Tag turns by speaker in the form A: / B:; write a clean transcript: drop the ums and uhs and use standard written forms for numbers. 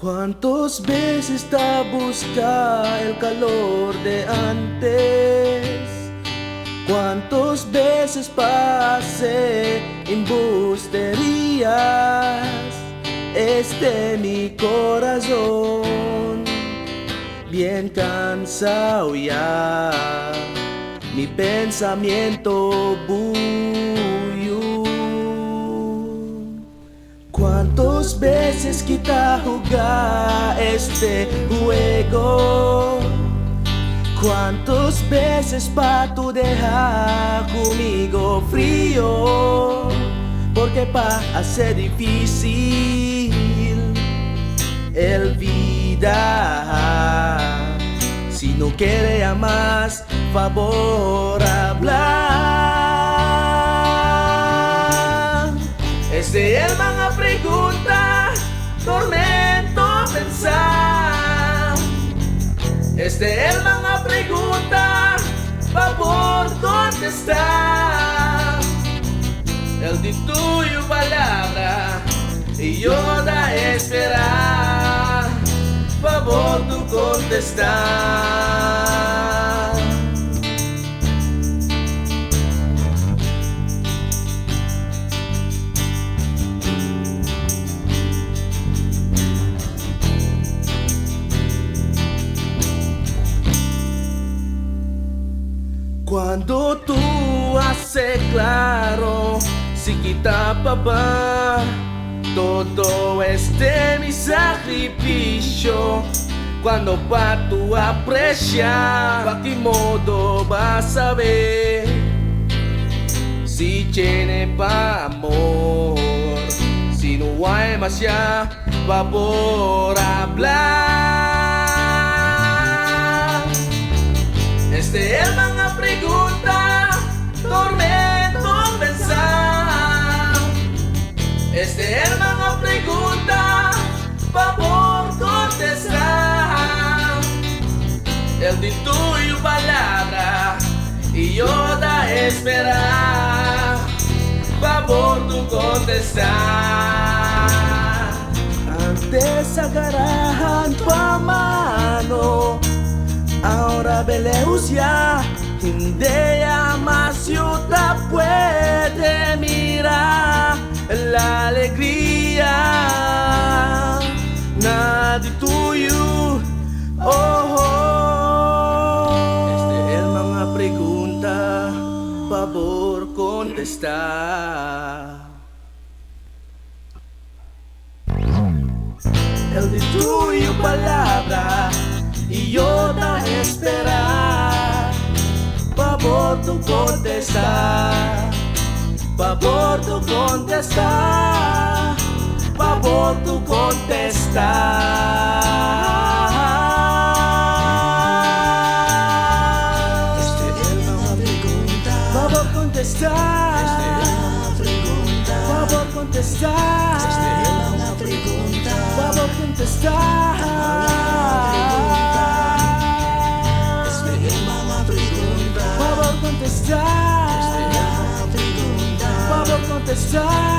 A: ¿Cuántas veces te busca el calor de antes? ¿Cuántas veces pasé embusterías? Mi corazón bien cansado ya, mi pensamiento bullo. ¿Cuántas veces quita jugar este juego? ¿Cuántas veces pa' tu dejar conmigo frío? Porque pa' hacer difícil el vida. Si no quiere a más, favor hablar. El man a pregunta, tormento pensar. El man a pregunta, favor contestar. El di tuyo palabra y yo da esperar. Favor tu contestar. Cuando tú haces claro, si quita papá, todo mi sacrificio. Cuando pa' tu apreciar, pa' qué modo vas a ver si tiene pa' amor. Si no hay más ya, favor hablar. El man a pregunta, tormento pensar. El man a pregunta, favor contestar. El di tuyo palabra y yo da esperar. Favor tu contestar. Antes agarraban tu mano, ahora veleus ya. Hindi más yo te puede mirar la alegría. Nadie tuyo, oh, oh. El man a pregunta, favor contestar. El di tuyo palabra y yo da esperar. Favor tu contestar. Favor tu contestar. Favor tu contestar. El man a pregunta, favor contestar. Favor contestar. El man a pregunta, favor contestar. Favor contestar.